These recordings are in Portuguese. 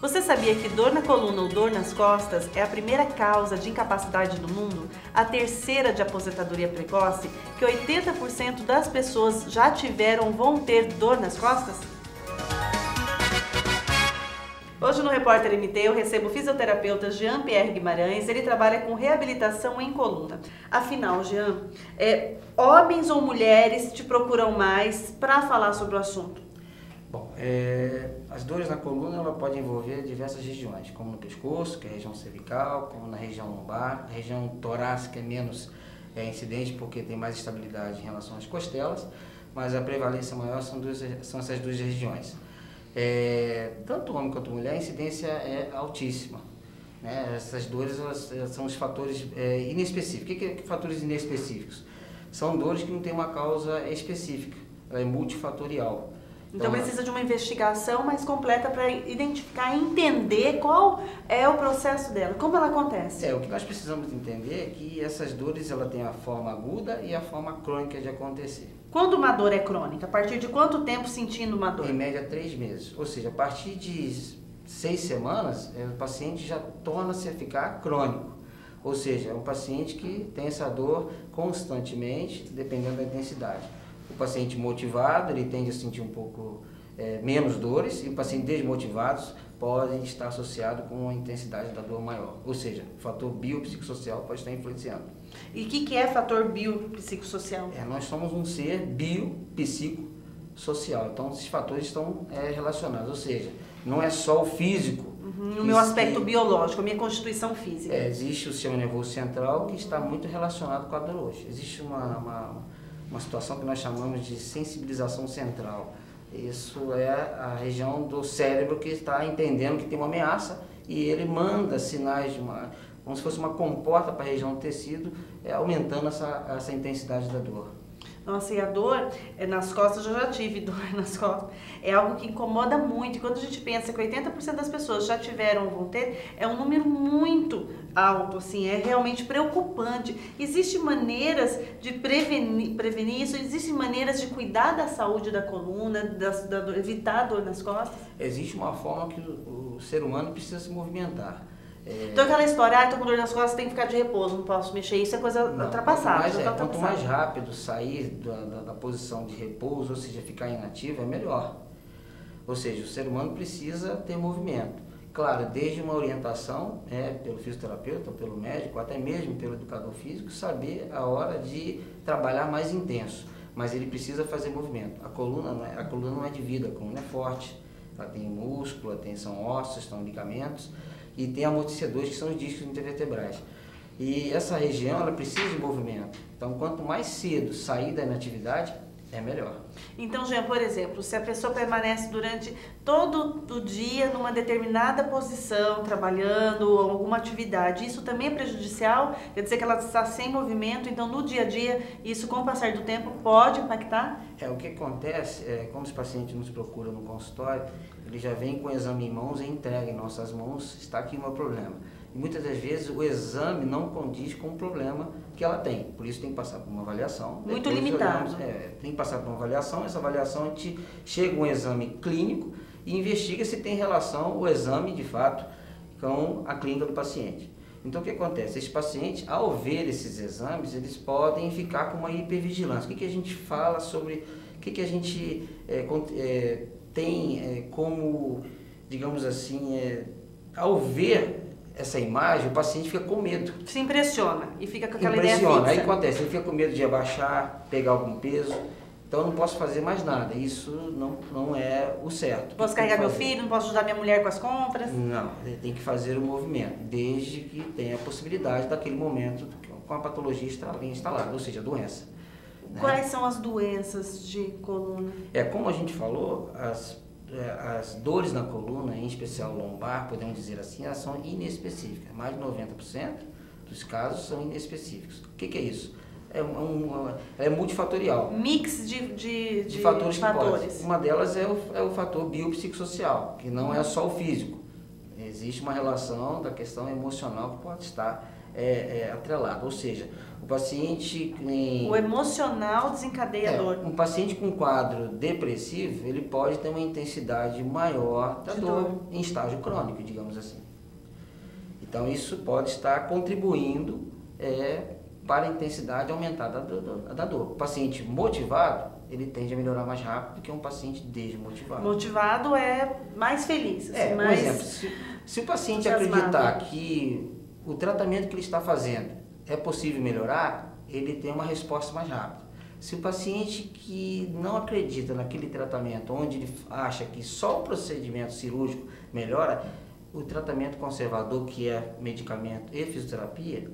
Você sabia que dor na coluna ou dor nas costas é a primeira causa de incapacidade no mundo? A terceira de aposentadoria precoce? Que 80% das pessoas já tiveram ou vão ter dor nas costas? Hoje no Repórter MT eu recebo o fisioterapeuta Jean Pierre Guimarães. Ele trabalha com reabilitação em coluna. Afinal, Jean, homens ou mulheres te procuram mais para falar sobre o assunto? Bom, as dores na coluna ela pode envolver diversas regiões, como no pescoço, que é a região cervical, como na região lombar, a região torácica é menos incidente porque tem mais estabilidade em relação às costelas, mas a prevalência maior são essas duas regiões. Tanto homem quanto mulher, a incidência é altíssima. Né? Essas dores elas são os fatores inespecíficos. O que é fatores inespecíficos? São dores que não têm uma causa específica, ela é multifatorial. Então precisa de uma investigação mais completa para identificar e entender qual é o processo dela, como ela acontece. O que nós precisamos entender é que essas dores ela têm a forma aguda e a forma crônica de acontecer. Quando uma dor é crônica? A partir de quanto tempo sentindo uma dor? Em média 3 meses, ou seja, a partir de 6 semanas o paciente já torna-se a ficar crônico. Ou seja, é um paciente que tem essa dor constantemente, dependendo da intensidade. O paciente motivado, ele tende a sentir um pouco menos dores, e o paciente desmotivado pode estar associado com a intensidade da dor maior. Ou seja, o fator biopsicossocial pode estar influenciando. E o que é fator biopsicossocial? Nós somos um ser biopsicossocial, então esses fatores estão relacionados, ou seja, não é só o físico. No meu aspecto biológico, a minha constituição física. Existe o sistema nervoso central que está muito relacionado com a dor hoje. Existe uma situação que nós chamamos de sensibilização central. Isso é a região do cérebro que está entendendo que tem uma ameaça e ele manda sinais como se fosse uma comporta para a região do tecido, aumentando essa intensidade da dor. Nossa, e a dor nas costas, eu já tive dor nas costas, é algo que incomoda muito. E quando a gente pensa que 80% das pessoas já tiveram ou vão ter, é um número muito alto, assim, é realmente preocupante. Existem maneiras de prevenir isso? Existem maneiras de cuidar da saúde da coluna, evitar a dor nas costas? Existe uma forma que o ser humano precisa se movimentar. Então aquela história, tô com dor nas costas, tem que ficar de repouso, não posso mexer, isso é coisa ultrapassada. Quanto mais rápido sair da posição de repouso, ou seja, ficar inativo, é melhor. Ou seja, o ser humano precisa ter movimento. Claro, desde uma orientação pelo fisioterapeuta, pelo médico, até mesmo pelo educador físico, saber a hora de trabalhar mais intenso. Mas ele precisa fazer movimento. A coluna não é de vida, a coluna é forte. Ela tem músculo, são ossos, são ligamentos. E tem amortecedores que são os discos intervertebrais. E essa região ela precisa de movimento. Então, quanto mais cedo sair da inatividade, é melhor. Então, Jean, por exemplo, se a pessoa permanece durante todo o dia numa determinada posição, trabalhando ou alguma atividade, isso também é prejudicial? Quer dizer que ela está sem movimento, então no dia a dia, isso com o passar do tempo pode impactar? O que acontece quando os pacientes nos procuram no consultório, ele já vem com o exame em mãos e entrega em nossas mãos, está aqui o meu problema. E muitas das vezes o exame não condiz com o problema que ela tem, por isso tem que passar por uma avaliação. Muito limitado. Tem que passar por uma avaliação, essa avaliação a gente chega a um exame clínico e investiga se tem relação o exame de fato com a clínica do paciente. Então o que acontece? Esses pacientes, ao ver esses exames, eles podem ficar com uma hipervigilância. O que a gente fala sobre, o que a gente tem como, digamos assim, ao ver essa imagem, o paciente fica com medo. Se impressiona e fica com aquela ideia fixa. Aí acontece, ele fica com medo de abaixar, pegar algum peso. Então eu não posso fazer mais nada, isso não é o certo. Posso carregar meu filho, não posso ajudar minha mulher com as compras? Não, ele tem que fazer o movimento, desde que tenha a possibilidade daquele momento com a patologia instalada, ou seja, a doença. Quais são as doenças de coluna? Como a gente falou, as dores na coluna, em especial lombar, podemos dizer assim, elas são inespecíficas. Mais de 90% dos casos são inespecíficos. O que é isso? É multifatorial. Mix de fatores. Uma delas é o fator biopsicossocial, que não é só o físico. Existe uma relação da questão emocional que pode estar atrelado, ou seja, o paciente... O emocional desencadeia a dor. Um paciente com quadro depressivo, ele pode ter uma intensidade maior da dor em estágio crônico, digamos assim. Então, isso pode estar contribuindo para a intensidade aumentada da dor. O paciente motivado, ele tende a melhorar mais rápido do que um paciente desmotivado. Motivado é mais feliz. Assim, Por exemplo, se o paciente acreditar que o tratamento que ele está fazendo é possível melhorar, ele tem uma resposta mais rápida. Se o paciente que não acredita naquele tratamento, onde ele acha que só o procedimento cirúrgico melhora, o tratamento conservador, que é medicamento e fisioterapia,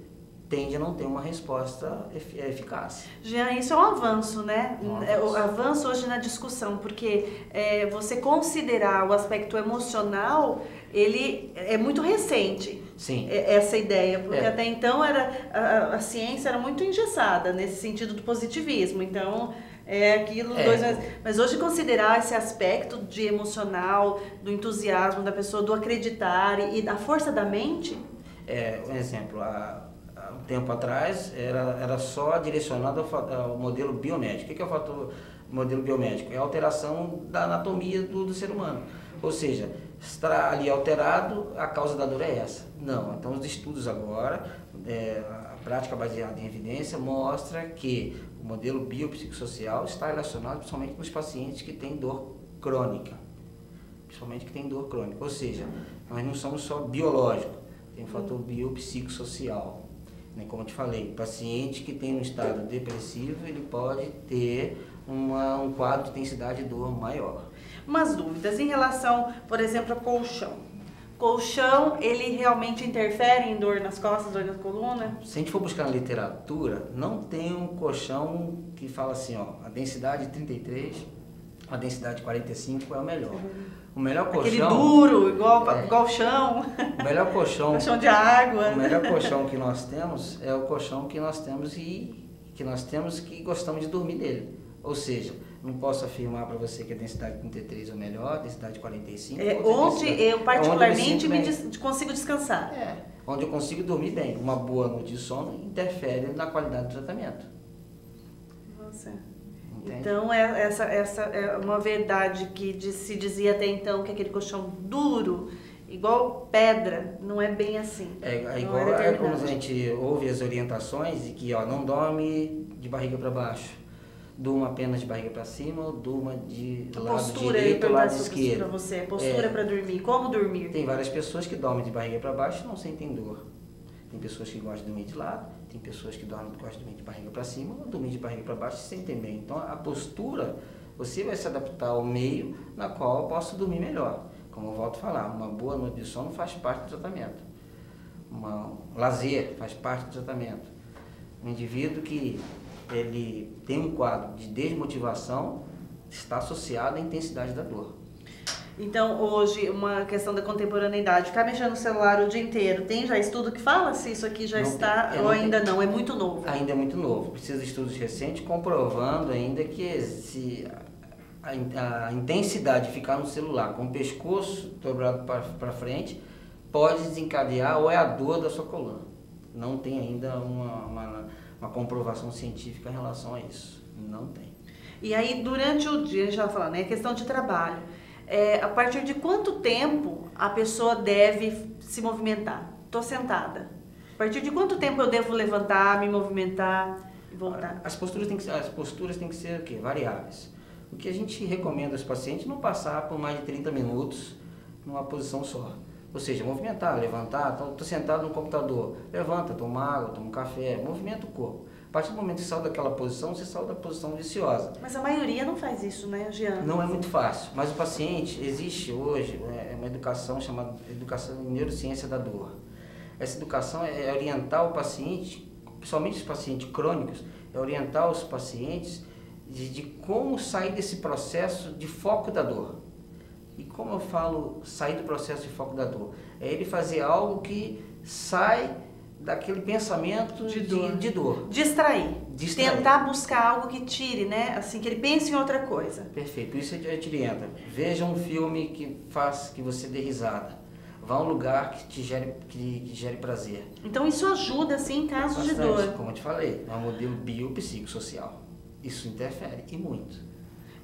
tende a não ter uma resposta eficaz. Jean, isso é um avanço, né? O avanço hoje na discussão, porque você considerar o aspecto emocional, ele é muito recente. Sim. Essa ideia, porque até então a ciência era muito engessada nesse sentido do positivismo. Então, aquilo mas hoje considerar esse aspecto de emocional, do entusiasmo da pessoa, do acreditar e da força da mente. Um exemplo, há um tempo atrás era só direcionado ao modelo biomédico. O que é o modelo biomédico? É a alteração da anatomia do ser humano. Ou seja, está ali alterado, a causa da dor é essa. Não, então os estudos agora, a prática baseada em evidência mostra que o modelo biopsicossocial está relacionado principalmente com os pacientes que têm dor crônica. Principalmente que têm dor crônica. Ou seja, nós não somos só biológicos, tem um fator biopsicossocial. Como eu te falei, o paciente que tem um estado depressivo, ele pode ter um quadro de intensidade de dor maior. Umas dúvidas em relação, por exemplo, ao colchão. Colchão, ele realmente interfere em dor nas costas, dor na coluna? Se a gente for buscar na literatura, não tem um colchão que fala assim, a densidade 33, a densidade 45 é o melhor. O melhor colchão... Aquele duro, igual chão. O melhor colchão... colchão de água. O melhor colchão que nós temos é o colchão que nós temos que gostamos de dormir nele. Ou seja, não posso afirmar para você que a densidade 33 é o melhor, a densidade 45... onde eu particularmente consigo descansar. Onde eu consigo dormir bem. Uma boa noite de sono interfere na qualidade do tratamento. Nossa. Então, essa é uma verdade que se dizia até então, que aquele colchão duro, igual pedra, não é bem assim. É como a gente ouve as orientações de que não dorme de barriga para baixo, durma apenas de barriga para cima ou durma de lado direito ou lado esquerdo. Para você, postura para dormir, como dormir? Tem várias pessoas que dormem de barriga para baixo e não sentem dor. Tem pessoas que gostam de dormir de lado, tem pessoas que gostam de dormir de barriga para cima ou dormir de barriga para baixo e se sentem bem. Então, a postura, você vai se adaptar ao meio na qual eu posso dormir melhor. Como eu volto a falar, uma boa noite de sono faz parte do tratamento. Um lazer faz parte do tratamento. Um indivíduo que ele tem um quadro de desmotivação está associado à intensidade da dor. Então, hoje, uma questão da contemporaneidade, ficar mexendo no celular o dia inteiro, tem já estudo que fala se isso aqui já está ou ainda não? É muito novo? Ainda é muito novo. Precisa de estudos recentes comprovando ainda que se a intensidade de ficar no celular com o pescoço dobrado para frente pode desencadear ou é a dor da sua coluna. Não tem ainda uma comprovação científica em relação a isso. Não tem. E aí, durante o dia, a gente já falando, é questão de trabalho. A partir de quanto tempo a pessoa deve se movimentar? Estou sentada. A partir de quanto tempo eu devo levantar, me movimentar e voltar? As posturas têm que ser o quê? Variáveis. O que a gente recomenda aos pacientes é não passar por mais de 30 minutos numa posição só. Ou seja, movimentar, levantar, estou sentado no computador, levanta, toma água, toma um café, movimenta o corpo. A partir do momento que você sai daquela posição, você sai da posição viciosa. Mas a maioria não faz isso, né, Jean? Não é muito fácil, mas o paciente, existe hoje uma educação chamada Educação em Neurociência da Dor. Essa educação é orientar o paciente, principalmente os pacientes crônicos, é orientar os pacientes de como sair desse processo de foco da dor. E como eu falo, sair do processo de foco da dor? É ele fazer algo que sai daquele pensamento de dor. Distrair. Tentar buscar algo que tire, né? Assim, que ele pense em outra coisa. Perfeito. Isso a gente orienta. Veja um filme que faz que você dê risada. Vá a um lugar que gere prazer. Então isso ajuda, assim, em casos de dor. Como eu te falei, é um modelo biopsicossocial. Isso interfere, e muito.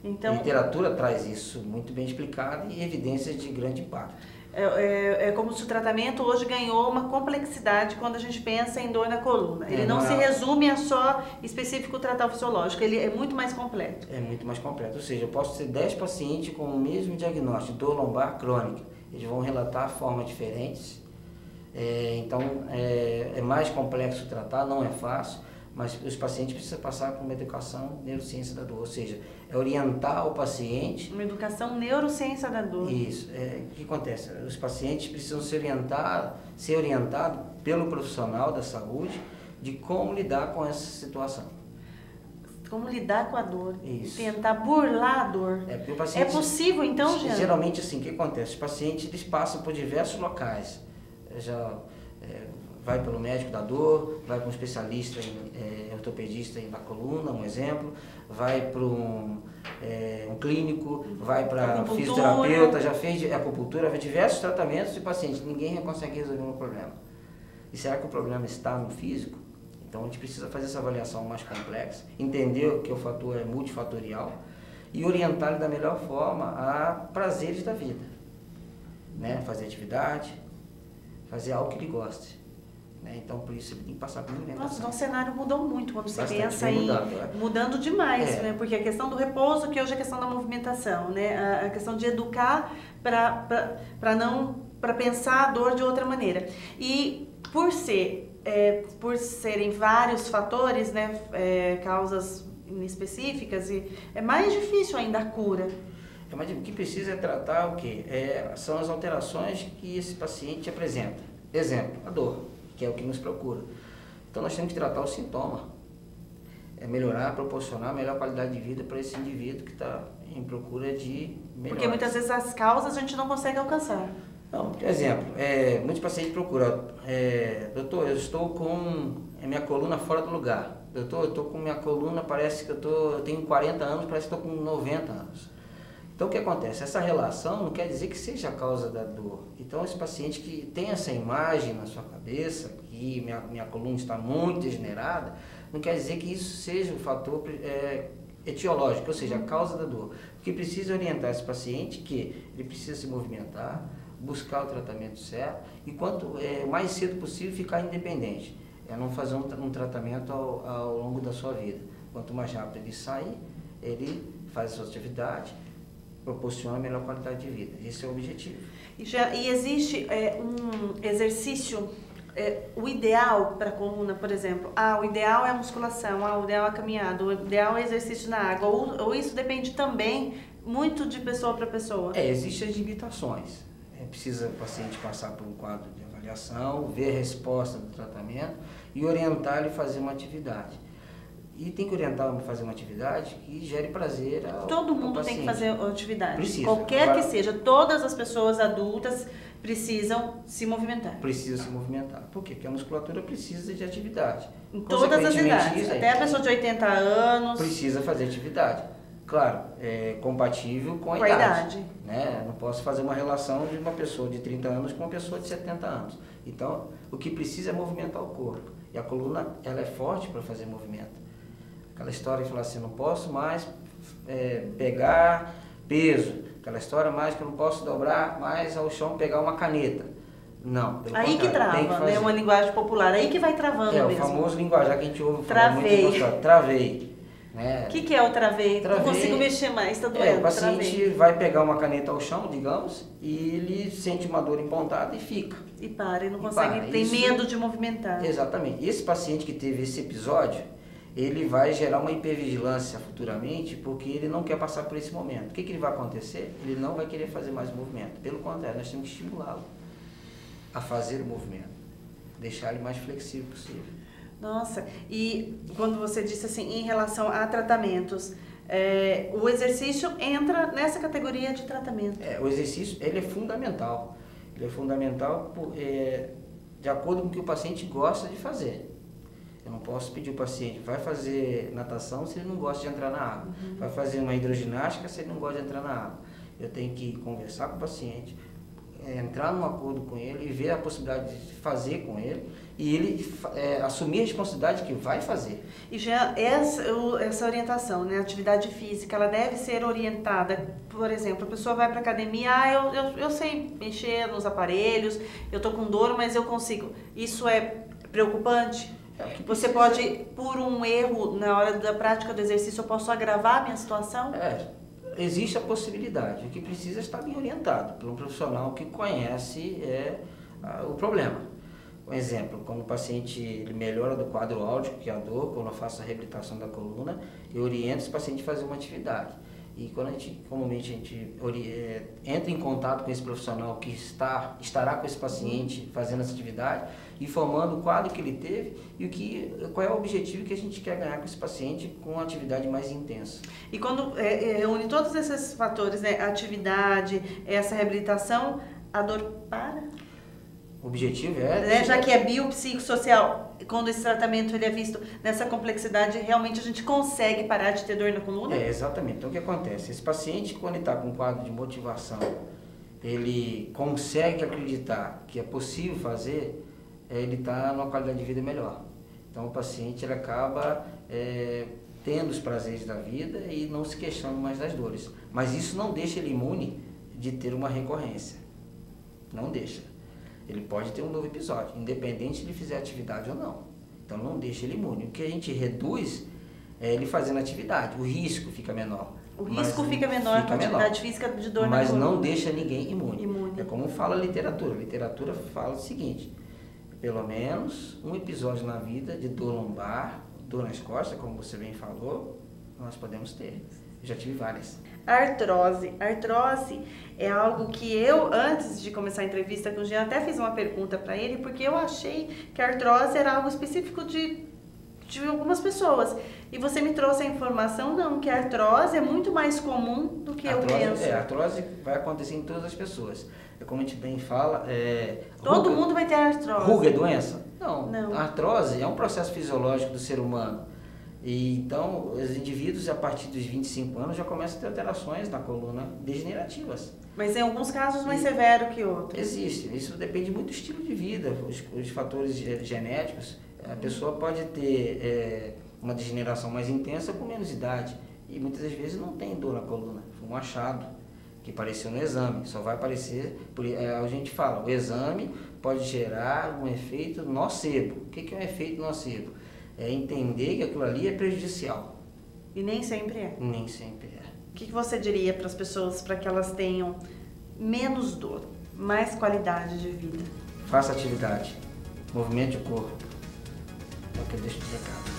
Então, a literatura traz isso muito bem explicado e evidências de grande impacto. É como se o tratamento hoje ganhou uma complexidade quando a gente pensa em dor na coluna. Ele não se resume a só específico tratar o fisiológico, ele é muito mais completo. É muito mais completo, ou seja, eu posso ter 10 pacientes com o mesmo diagnóstico, dor lombar crônica. Eles vão relatar formas diferentes, então é mais complexo tratar, não é fácil, mas os pacientes precisam passar por uma educação neurociência da dor, ou seja, é orientar o paciente... Uma educação neurociência da dor. Isso. O que acontece? Os pacientes precisam ser orientados pelo profissional da saúde de como lidar com essa situação. Como lidar com a dor. Isso. Tentar burlar a dor. É possível, então, Jean? Geralmente, assim, o que acontece? Os pacientes eles passam por diversos locais. Vai pelo médico da dor, vai para um especialista ortopedista da coluna, um exemplo, vai para um clínico, vai para fisioterapeuta, já fez acupuntura, fez diversos tratamentos de pacientes, ninguém consegue resolver um problema. E será que o problema está no físico? Então a gente precisa fazer essa avaliação mais complexa, entender que o fator é multifatorial e orientar ele da melhor forma a prazeres da vida, né? Fazer atividade, fazer algo que ele goste. Então, por isso, ele tem que passar por alimentação. Nossa, então o cenário mudou muito quando você Bastante, pensa em... Mudando demais, né? Porque a questão do repouso, que hoje é a questão da movimentação, né? A questão de educar para pensar a dor de outra maneira. E por serem vários fatores, né? Causas específicas, e é mais difícil ainda a cura. Mas o que precisa é tratar o quê? São as alterações que esse paciente apresenta. Exemplo, a dor, que é o que nos procura. Então nós temos que tratar o sintoma, melhorar, proporcionar a melhor qualidade de vida para esse indivíduo que está em procura de melhor. Porque muitas vezes as causas a gente não consegue alcançar. Não, por exemplo, muitos pacientes procuram, doutor, eu estou com a minha coluna fora do lugar. Doutor, eu estou com minha coluna, parece que eu tenho 40 anos, parece que estou com 90 anos. Então, o que acontece? Essa relação não quer dizer que seja a causa da dor. Então, esse paciente que tem essa imagem na sua cabeça, que minha coluna está muito degenerada, não quer dizer que isso seja um fator etiológico, ou seja, a causa da dor. O que precisa orientar esse paciente que ele precisa se movimentar, buscar o tratamento certo e o mais cedo possível ficar independente. Não fazer um tratamento ao longo da sua vida. Quanto mais rápido ele sair, ele faz a sua atividade, proporciona a melhor qualidade de vida. Esse é o objetivo. E existe um exercício, o ideal para a coluna, por exemplo? O ideal é a musculação, o ideal é a caminhada, o ideal é exercício na água, ou isso depende também muito de pessoa para pessoa? Existem as limitações. Precisa o paciente passar por um quadro de avaliação, ver a resposta do tratamento e orientar ele a fazer uma atividade. E tem que orientar a fazer uma atividade que gere prazer ao paciente. Todo mundo tem que fazer atividade. Precisa. Qualquer que seja, todas as pessoas adultas precisam se movimentar. Precisa se movimentar. Por quê? Porque a musculatura precisa de atividade. Em todas as idades. Até a pessoa de 80 anos. Precisa fazer atividade. Claro, compatível com a idade. Né? Não posso fazer uma relação de uma pessoa de 30 anos com uma pessoa de 70 anos. Então, o que precisa é movimentar o corpo. E a coluna, ela é forte para fazer movimento. Aquela história de falar assim, não posso mais pegar peso. Aquela história mais que eu não posso dobrar mais ao chão pegar uma caneta. Não, pelo aí que trava, né? Uma linguagem popular, aí que vai travando mesmo. O famoso linguajar que a gente ouve falar muito. Travei. O que é o travei? Não consigo mexer mais, está doendo. O paciente vai pegar uma caneta ao chão, digamos, e ele sente uma dor empontada e fica. E para, ele não consegue, tem medo de movimentar. Exatamente. Esse paciente que teve esse episódio, ele vai gerar uma hipervigilância futuramente, porque ele não quer passar por esse momento. O que vai acontecer? Ele não vai querer fazer mais movimento. Pelo contrário, nós temos que estimulá-lo a fazer o movimento, deixar ele mais flexível possível. Nossa, e quando você disse assim, em relação a tratamentos, o exercício entra nessa categoria de tratamento? O exercício, ele é fundamental. Ele é fundamental de acordo com o que o paciente gosta de fazer. Eu não posso pedir ao paciente, vai fazer natação se ele não gosta de entrar na água. Vai fazer uma hidroginástica se ele não gosta de entrar na água. Eu tenho que conversar com o paciente, entrar num acordo com ele e ver a possibilidade de fazer com ele e ele assumir a responsabilidade que vai fazer. E já essa orientação, né, atividade física, ela deve ser orientada, por exemplo, a pessoa vai para academia, eu sei mexer nos aparelhos, eu tô com dor, mas eu consigo. Isso é preocupante? Você pode, por um erro na hora da prática do exercício, eu posso agravar a minha situação? Existe a possibilidade. O que precisa é estar bem orientado por um profissional que conhece o problema. Um exemplo, quando o paciente ele melhora do quadro áudico, que é a dor, quando eu faço a reabilitação da coluna, eu oriento esse paciente a fazer uma atividade. E quando comumente a gente entra em contato com esse profissional que estará com esse paciente fazendo essa atividade, informando o quadro que ele teve e qual é o objetivo que a gente quer ganhar com esse paciente com uma atividade mais intensa. E quando une todos esses fatores, né, a atividade, essa reabilitação, a dor para? O objetivo já que é biopsicossocial, quando esse tratamento ele é visto nessa complexidade, realmente a gente consegue parar de ter dor na coluna? Exatamente. Então o que acontece? Esse paciente, quando ele está com um quadro de motivação, ele consegue acreditar que é possível fazer, ele está numa qualidade de vida melhor. Então o paciente ele acaba tendo os prazeres da vida e não se queixando mais das dores. Mas isso não deixa ele imune de ter uma recorrência. Não deixa. Ele pode ter um novo episódio, independente de ele fizer atividade ou não. Então não deixa ele imune. O que a gente reduz é ele fazendo atividade. O risco fica menor. O risco fica menor com a atividade física de dor na coluna. Mas não deixa ninguém imune. É como fala a literatura. A literatura fala o seguinte: pelo menos um episódio na vida de dor lombar, dor nas costas, como você bem falou, nós podemos ter. Eu já tive várias. Artrose. Artrose é algo que eu, antes de começar a entrevista com o Jean, até fiz uma pergunta para ele, porque eu achei que a artrose era algo específico de algumas pessoas. E você me trouxe a informação, não, que a artrose é muito mais comum do que eu penso. A artrose vai acontecer em todas as pessoas. É como a gente bem fala... Todo mundo vai ter artrose. Ruga é doença? Não. A artrose é um processo fisiológico do ser humano. E então, os indivíduos, a partir dos 25 anos, já começam a ter alterações na coluna degenerativas. Mas em alguns casos mais severo que outros. Existe. Isso depende muito do estilo de vida, os fatores genéticos. A pessoa pode ter uma degeneração mais intensa com menos idade. E muitas das vezes não tem dor na coluna. Foi um achado que apareceu no exame. Só vai aparecer... a gente fala, o exame pode gerar um efeito nocebo. O que é um efeito nocebo? É entender que aquilo ali é prejudicial. E nem sempre é. Nem sempre é. O que você diria para as pessoas para que elas tenham menos dor, mais qualidade de vida? Faça atividade, movimente o corpo. É o que eu deixo de recado.